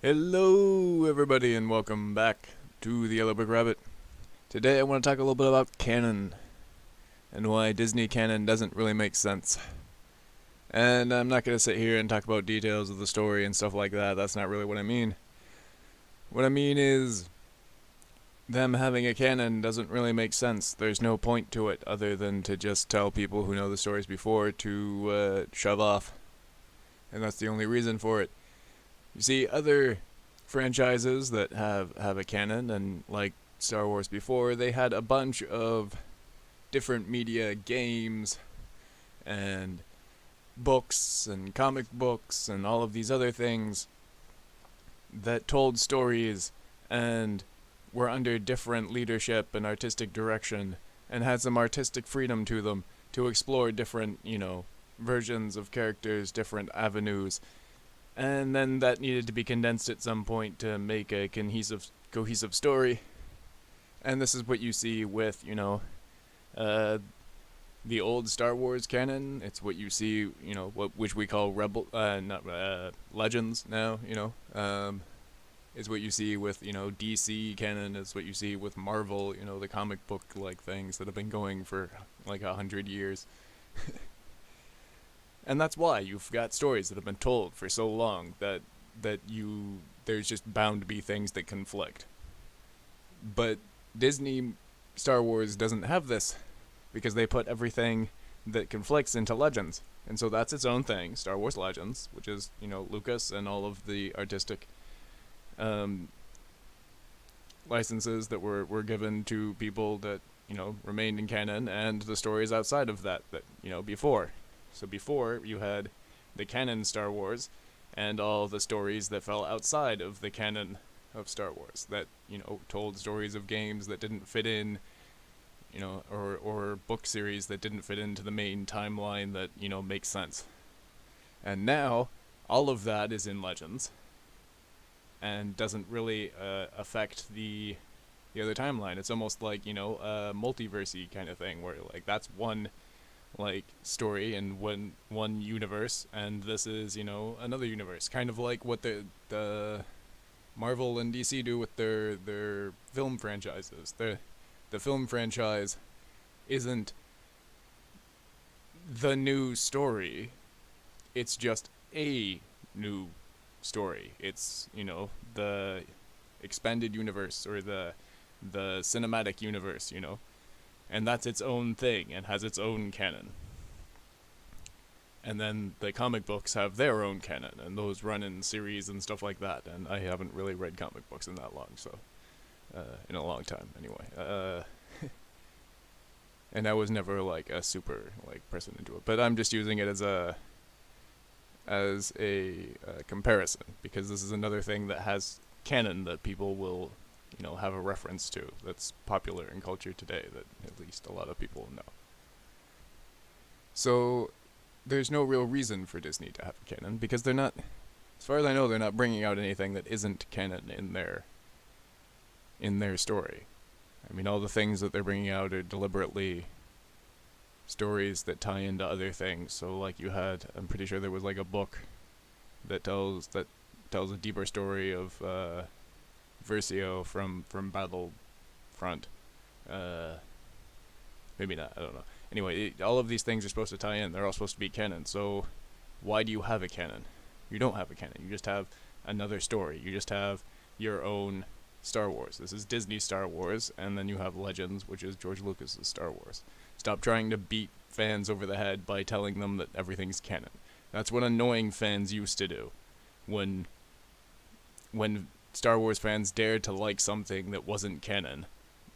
Hello, everybody, and welcome back to the Yellow Brick Rabbit. Today, I want to talk a little bit about canon and why Disney canon doesn't really make sense. And I'm not going to sit here and talk about details of the story and stuff like that. That's not really what I mean. What I mean is, them having a canon doesn't really make sense. There's no point to it other than to just tell people who know the stories before to shove off. And that's the only reason for it. You see, other franchises that have a canon, and like Star Wars before, they had a bunch of different media, games, and books, and comic books, and all of these other things that told stories and were under different leadership and artistic direction, and had some artistic freedom to them to explore different, versions of characters, different avenues. And then that needed to be condensed at some point to make a cohesive story. And this is what you see with, the old Star Wars canon. It's what you see, which we call Legends now, is what you see with, DC canon. Is what you see with Marvel, the comic book like things that have been going for like 100 years. And that's why you've got stories that have been told for so long that there's just bound to be things that conflict. But Disney Star Wars doesn't have this because they put everything that conflicts into Legends. And so that's its own thing, Star Wars Legends, which is, Lucas and all of the artistic licenses that were given to people that, remained in canon, and the stories outside of that, before. So before, you had the canon Star Wars, and all the stories that fell outside of the canon of Star Wars, that, told stories of games that didn't fit in, or book series that didn't fit into the main timeline that, makes sense. And now, all of that is in Legends, and doesn't really affect the other timeline. It's almost like, a multiverse-y kind of thing, where, like, that's one story in one universe, and this is, another universe. Kind of like what the Marvel and DC do with their film franchises. The film franchise isn't the new story. It's just a new story. It's, the expanded universe, or the cinematic universe, and that's its own thing and has its own canon. And then the comic books have their own canon, and those run in series and stuff like that. And I haven't really read comic books in that long, so in a long time anyway. And I was never like a super person into it, but I'm just using it as a comparison, because this is another thing that has canon that people will have a reference to, that's popular in culture today, that at least a lot of people know. So there's no real reason for Disney to have a canon, because they're not, as far as I know, they're not bringing out anything that isn't canon in their story. I mean, all the things that they're bringing out are deliberately stories that tie into other things. So like I'm pretty sure there was like a book that tells a deeper story of Versio from Battlefront. Maybe not, I don't know. Anyway, all of these things are supposed to tie in. They're all supposed to be canon. So why do you have a canon? You don't have a canon. You just have another story. You just have your own Star Wars. This is Disney Star Wars, and then you have Legends, which is George Lucas's Star Wars. Stop trying to beat fans over the head by telling them that everything's canon. That's what annoying fans used to do. When Star Wars fans dared to like something that wasn't canon,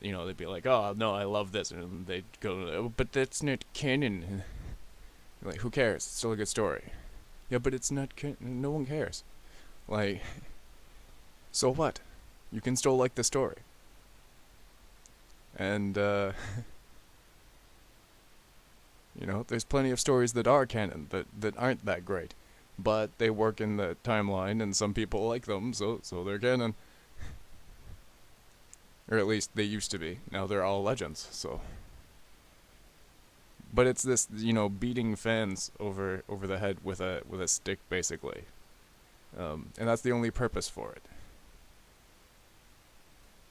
they'd be like, "Oh no, I love this," and they'd go, "Oh, but that's not canon." Like, who cares? It's still a good story. Yeah, but it's not canon. No one cares. Like, so what? You can still like the story. And there's plenty of stories that are canon that aren't that great, but they work in the timeline, and some people like them, so they're canon. Or at least they used to be. Now they're all Legends, so. But it's this, beating fans over the head with a stick, basically. And that's the only purpose for it.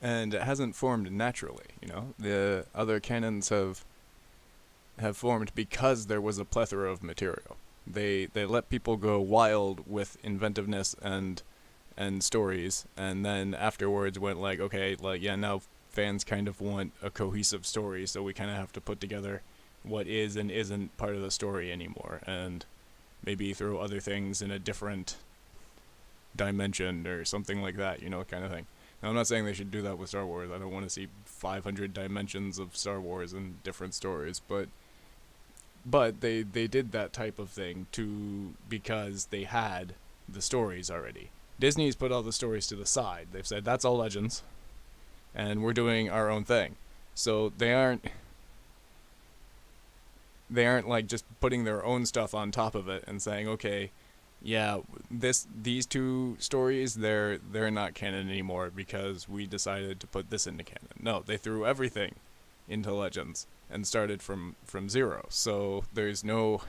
And it hasn't formed naturally. The other canons have formed because there was a plethora of material. They let people go wild with inventiveness and stories, and then afterwards went like, okay, like, yeah, now fans kind of want a cohesive story, so we kind of have to put together what is and isn't part of the story anymore, and maybe throw other things in a different dimension or something like that, kind of thing. Now, I'm not saying they should do that with Star Wars. I don't want to see 500 dimensions of Star Wars and different stories, but they did that type of thing because they had the stories already. Disney's put all the stories to the side. They've said that's all Legends, and we're doing our own thing. So they aren't like just putting their own stuff on top of it and saying, okay, yeah, these two stories, they're not canon anymore because we decided to put this into canon. No, they threw everything into Legends and started from zero. So there's no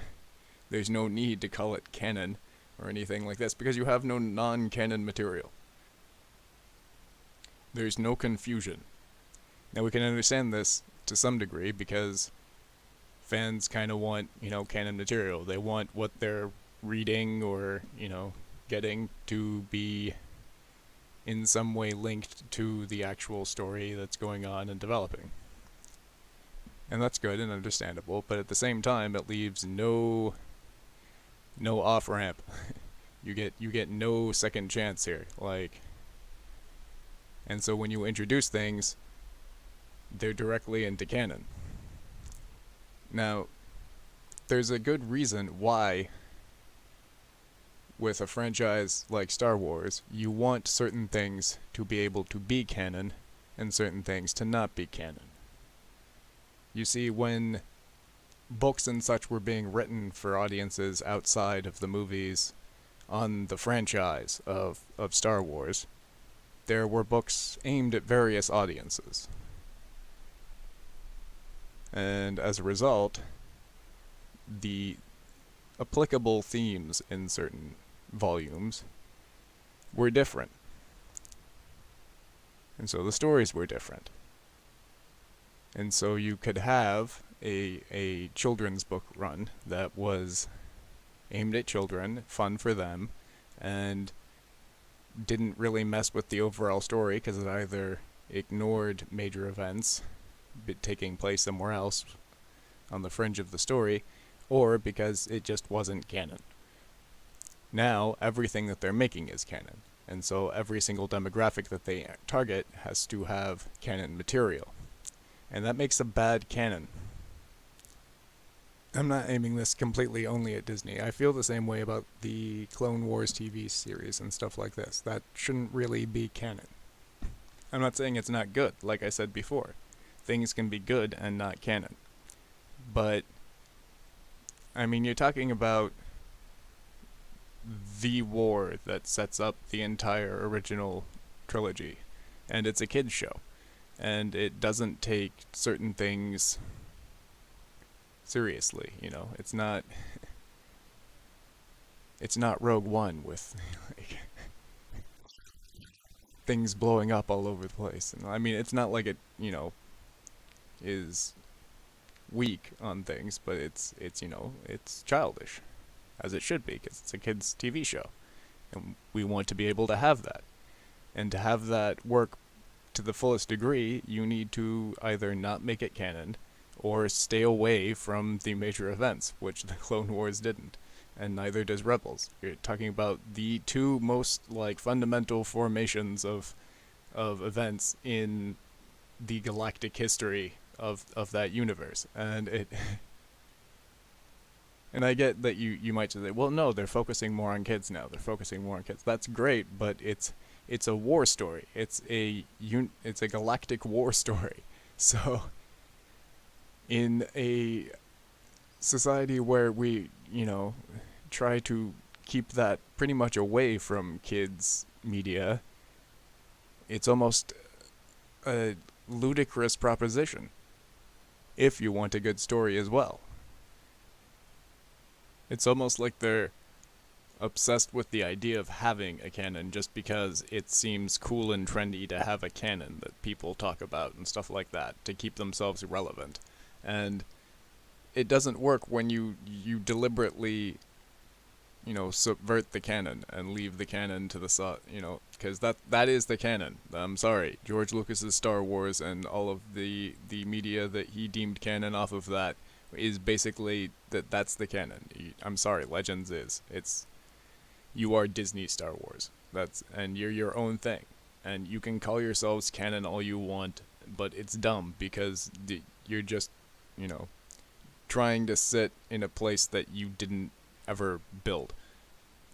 need to call it canon or anything like this because you have no non-canon material. There's no confusion. Now we can understand this to some degree because fans kind of want, canon material. They want what they're reading or, getting to be in some way linked to the actual story that's going on and developing. And that's good and understandable, but at the same time it leaves no off ramp. you get no second chance here. And so when you introduce things, they're directly into canon. Now, there's a good reason why with a franchise like Star Wars, you want certain things to be able to be canon and certain things to not be canon. You see, when books and such were being written for audiences outside of the movies on the franchise of Star Wars, there were books aimed at various audiences. And as a result, the applicable themes in certain volumes were different. And so the stories were different. And so you could have a children's book run that was aimed at children, fun for them, and didn't really mess with the overall story because it either ignored major events taking place somewhere else on the fringe of the story, or because it just wasn't canon. Now, everything that they're making is canon, and so every single demographic that they target has to have canon material. And that makes a bad canon. I'm not aiming this completely only at Disney. I feel the same way about the Clone Wars TV series and stuff like this. That shouldn't really be canon. I'm not saying it's not good, like I said before. Things can be good and not canon. But, I mean, you're talking about the war that sets up the entire original trilogy. And it's a kid's show. And it doesn't take certain things seriously, It's not Rogue One with things blowing up all over the place. And I mean, it's not like it, is weak on things, but it's it's childish, as it should be, because it's a kids' TV show, and we want to be able to have that. And to have that work to the fullest degree, you need to either not make it canon, or stay away from the major events, which the Clone Wars didn't, and neither does Rebels. You're talking about the two most fundamental formations of events in the galactic history of that universe, and it. And I get that you might say, well, no, they're focusing more on kids now. They're focusing more on kids. That's great, but it's a war story. It's a galactic war story. So, in a society where we, try to keep that pretty much away from kids' media, it's almost a ludicrous proposition if you want a good story as well. It's almost like they're obsessed with the idea of having a canon just because it seems cool and trendy to have a canon that people talk about and stuff like that to keep themselves relevant. And it doesn't work when you deliberately, subvert the canon and leave the canon to the side, because that is the canon. I'm sorry, George Lucas's Star Wars and all of the media that he deemed canon off of that is basically that's the canon. I'm sorry, Legends is. You are Disney Star Wars. And you're your own thing. And you can call yourselves canon all you want, but it's dumb because you're just, trying to sit in a place that you didn't ever build.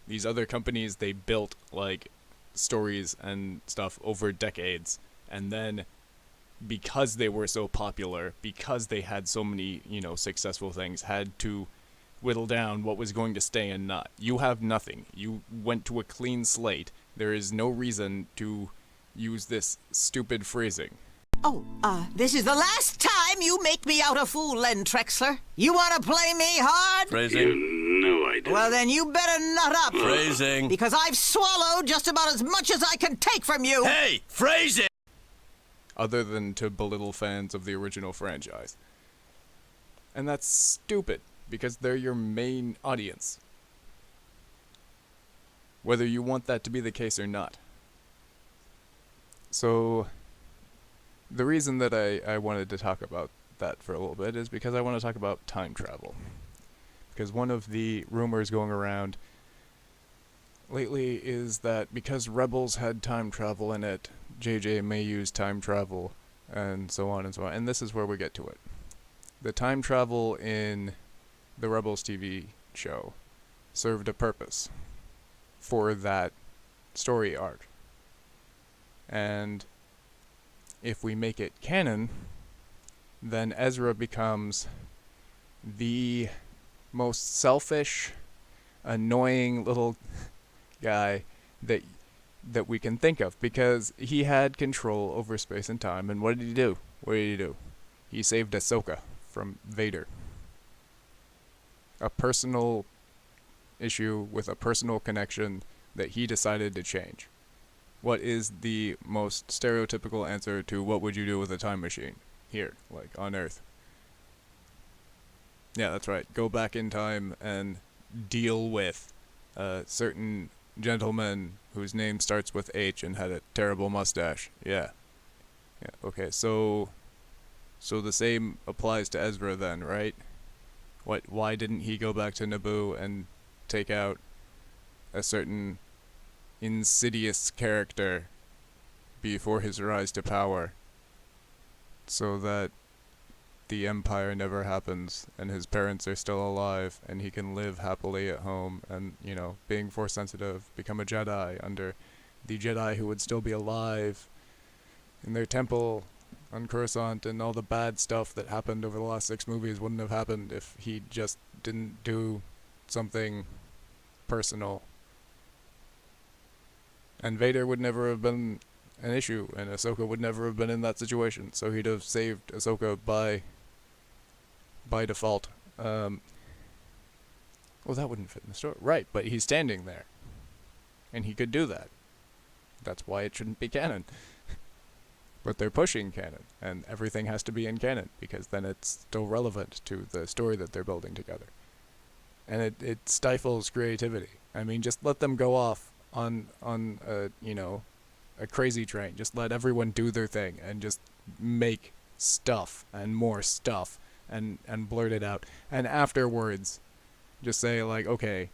These other companies, they built like stories and stuff over decades, and then because they were so popular, because they had so many, successful things, had to whittle down what was going to stay and not. You have nothing. You went to a clean slate. There is no reason to use this stupid phrasing. Oh, this is the last time you make me out a fool, Len Trexler. You want to play me hard? Phrasing. You know I do. Well, then you better nut up. Phrasing. Because I've swallowed just about as much as I can take from you. Hey, phrasing! Other than to belittle fans of the original franchise. And that's stupid, because they're your main audience. Whether you want that to be the case or not. So, the reason that I wanted to talk about that for a little bit is because I want to talk about time travel. Because one of the rumors going around lately is that because Rebels had time travel in it, JJ may use time travel, and so on and so on. And this is where we get to it. The time travel in the Rebels TV show served a purpose for that story arc. And if we make it canon, then Ezra becomes the most selfish, annoying little guy that we can think of, because he had control over space and time. And what did he do? He saved Ahsoka from Vader. A personal issue with a personal connection that he decided to change. What is the most stereotypical answer to what would you do with a time machine? Here, like on Earth. Yeah, that's right. Go back in time and deal with a certain gentleman whose name starts with H and had a terrible mustache. Yeah. Okay, so the same applies to Ezra then, right? Why didn't he go back to Naboo and take out a certain insidious character before his rise to power, so that the Empire never happens and his parents are still alive and he can live happily at home and, being Force sensitive, become a Jedi under the Jedi who would still be alive in their temple on Coruscant, and all the bad stuff that happened over the last 6 movies wouldn't have happened if he just didn't do something personal. And Vader would never have been an issue, and Ahsoka would never have been in that situation, so he'd have saved Ahsoka by default. Well, that wouldn't fit in the story. Right, but he's standing there. And he could do that. That's why it shouldn't be canon. But they're pushing canon, and everything has to be in canon, because then it's still relevant to the story that they're building together. And it stifles creativity. I mean, just let them go off on a crazy train. Just let everyone do their thing, and just make stuff, and more stuff, and blurt it out. And afterwards, just say, like, okay,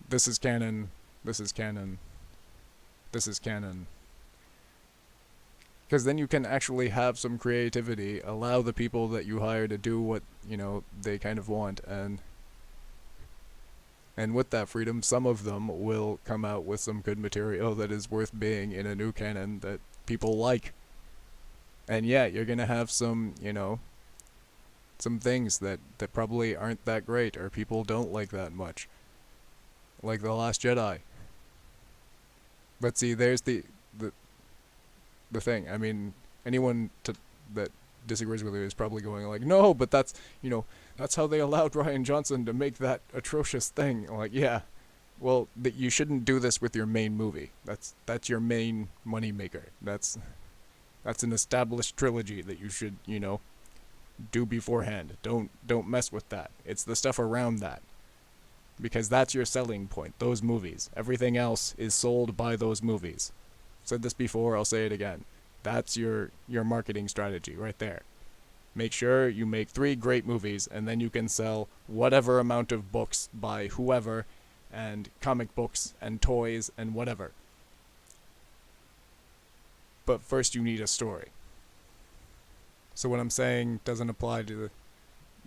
this is canon, this is canon, this is canon. Because then you can actually have some creativity, allow the people that you hire to do what, they kind of want, and with that freedom, some of them will come out with some good material that is worth being in a new canon that people like. And yeah, you're gonna have some, some things that probably aren't that great, or people don't like that much. Like The Last Jedi. But see, there's the thing. I mean, anyone that disagrees with you is probably going like, no, but that's how they allowed Rian Johnson to make that atrocious thing. Like, yeah, well, you shouldn't do this with your main movie. That's your main money maker. That's an established trilogy that you should, do beforehand. Don't mess with that. It's the stuff around that. Because that's your selling point, those movies. Everything else is sold by those movies. I've said this before, I'll say it again. That's your marketing strategy right there. Make sure you make 3 great movies, and then you can sell whatever amount of books by whoever, and comic books, and toys, and whatever. But first you need a story. So what I'm saying doesn't apply to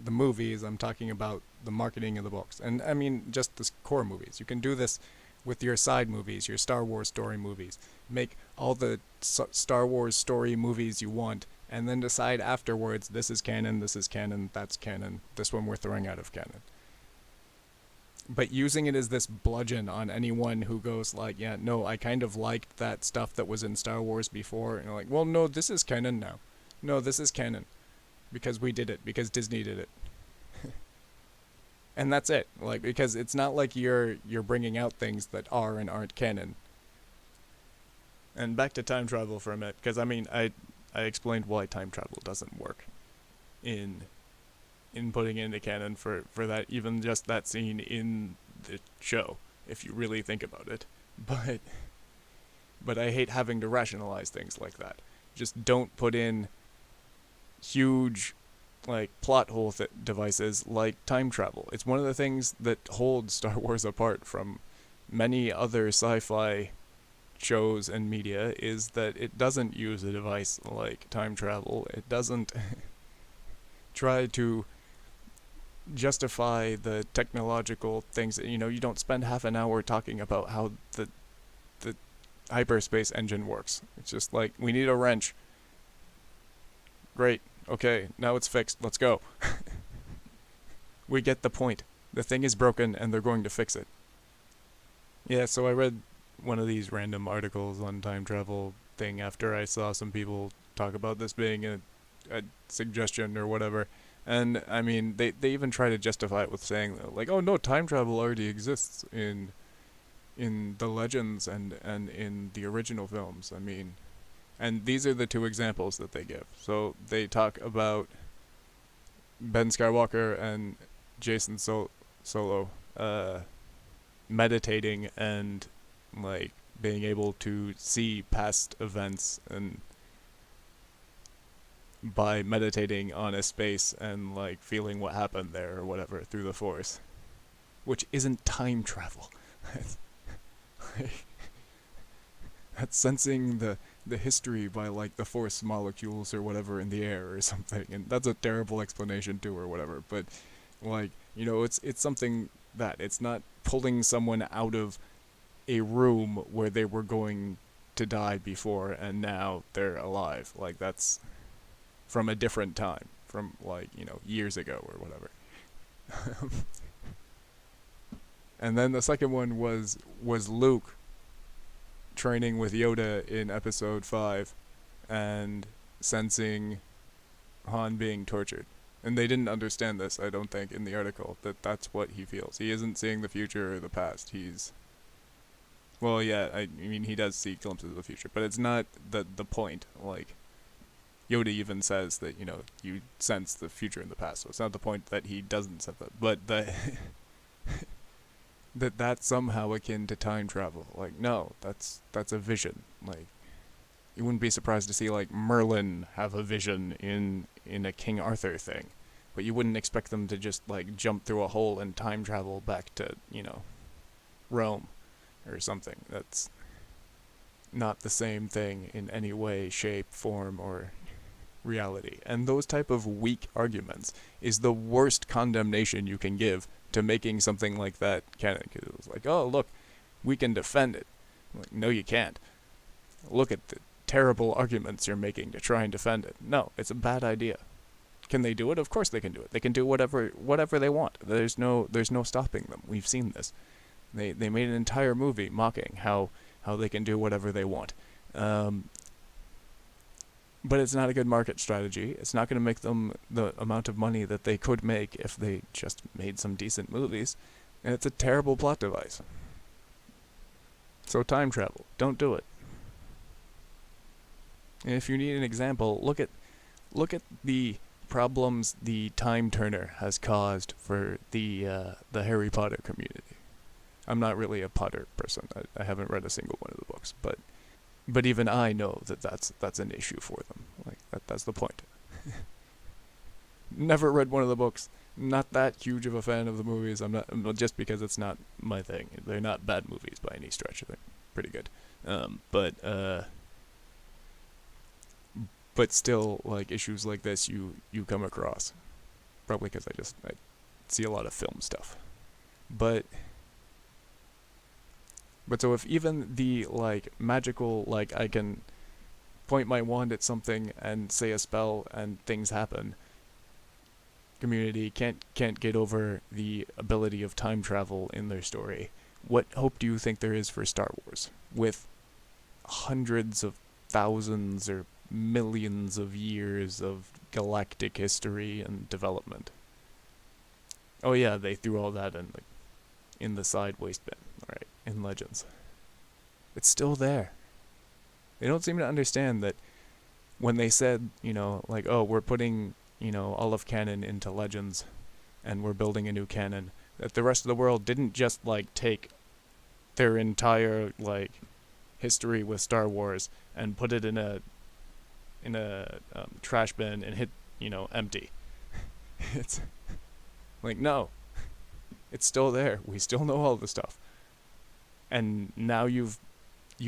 the movies, I'm talking about the marketing of the books. And I mean, just the core movies. You can do this with your side movies, your Star Wars story movies. Make all the Star Wars story movies you want, and then decide afterwards, this is canon, that's canon, this one we're throwing out of canon. But using it as this bludgeon on anyone who goes like, yeah, no, I kind of liked that stuff that was in Star Wars before, and you're like, well, no, this is canon now. No, this is canon. Because we did it, because Disney did it. And that's it. Like, because it's not like you're bringing out things that are and aren't canon. And back to time travel for a minute, because I mean, I explained why time travel doesn't work in putting into canon for that, even just that scene in the show, if you really think about it. But I hate having to rationalize things like that. Just don't put in huge like plot hole devices like time travel. It's one of the things that holds Star Wars apart from many other sci-fi shows and media, is that it doesn't use a device like time travel. It doesn't try to justify the technological things. You don't spend half an hour talking about how the hyperspace engine works. It's just like, we need a wrench. Great. Okay, now it's fixed. Let's go. We get the point. The thing is broken and they're going to fix it. Yeah, so I read one of these random articles on time travel thing after I saw some people talk about this being a suggestion or whatever. And I mean, they even try to justify it with saying, like, oh no, time travel already exists in the legends and in the original films. I mean, and these are the 2 examples that they give. So they talk about Ben Skywalker and Jason Solo meditating and like being able to see past events, and by meditating on a space and like feeling what happened there or whatever through the Force, which isn't time travel. That's sensing the history by like the Force molecules or whatever in the air or something, and that's a terrible explanation too or whatever. But like, it's something that it's not pulling someone out of a room where they were going to die before and now they're alive. Like, that's from a different time, from like, years ago or whatever. And then the second one was Luke training with Yoda in episode 5 and sensing Han being tortured. And they didn't understand this, I don't think, in the article, that that's what he feels. He isn't seeing the future or the past. Well, yeah, I mean, he does see glimpses of the future, but it's not the point. Like, Yoda even says that, you sense the future and the past, so it's not the point that he doesn't sense that. But that's somehow akin to time travel. Like, no, that's a vision. Like, you wouldn't be surprised to see, like, Merlin have a vision in a King Arthur thing. But you wouldn't expect them to just, like, jump through a hole and time travel back to, Rome or something. That's not the same thing in any way, shape, form, or reality. And those type of weak arguments is the worst condemnation you can give to making something like that canon. Because it was like, oh, look, we can defend it. I'm like, no, you can't. Look at the terrible arguments you're making to try and defend it. No, it's a bad idea. Can they do it? Of course they can do it. They can do whatever they want. There's no stopping them. We've seen this. They made an entire movie mocking how they can do whatever they want. But it's not a good market strategy. It's not going to make them the amount of money that they could make if they just made some decent movies. And it's a terrible plot device. So time travel, don't do it. And if you need an example, look at the problems the Time Turner has caused for the Harry Potter community. I'm not really a Potter person. I haven't read a single one of the books, but even I know that that's an issue for them. Like that's the point. Never read one of the books. Not that huge of a fan of the movies. I'm not just because it's not my thing. They're not bad movies by any stretch. They're pretty good. But still, like issues like this, you come across, probably because I see a lot of film stuff, but so if even the like magical, like I can point my wand at something and say a spell and things happen, community can't get over the ability of time travel in their story, what hope do you think there is for Star Wars with hundreds of thousands or millions of years of galactic history and development? Oh yeah, they threw all that in the side waste bin, right? In Legends. It's still there. They don't seem to understand that when they said, like, oh, we're putting, all of canon into Legends and we're building a new canon, that the rest of the world didn't just like take their entire like history with Star Wars and put it in a trash bin and hit empty. It's like, no, it's still there. We still know all the stuff, and now you've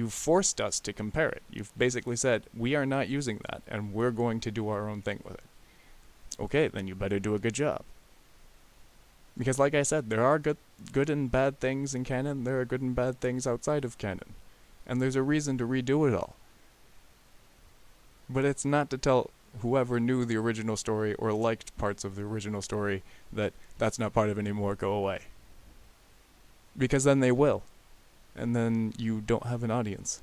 forced us to compare it. You've basically said we are not using that and we're going to do our own thing with it. Okay, then you better do a good job. Because like I said, there are good and bad things in canon, there are good and bad things outside of canon. And there's a reason to redo it all. But it's not to tell whoever knew the original story or liked parts of the original story that that's not part of it anymore, go away. Because then they will. And then you don't have an audience.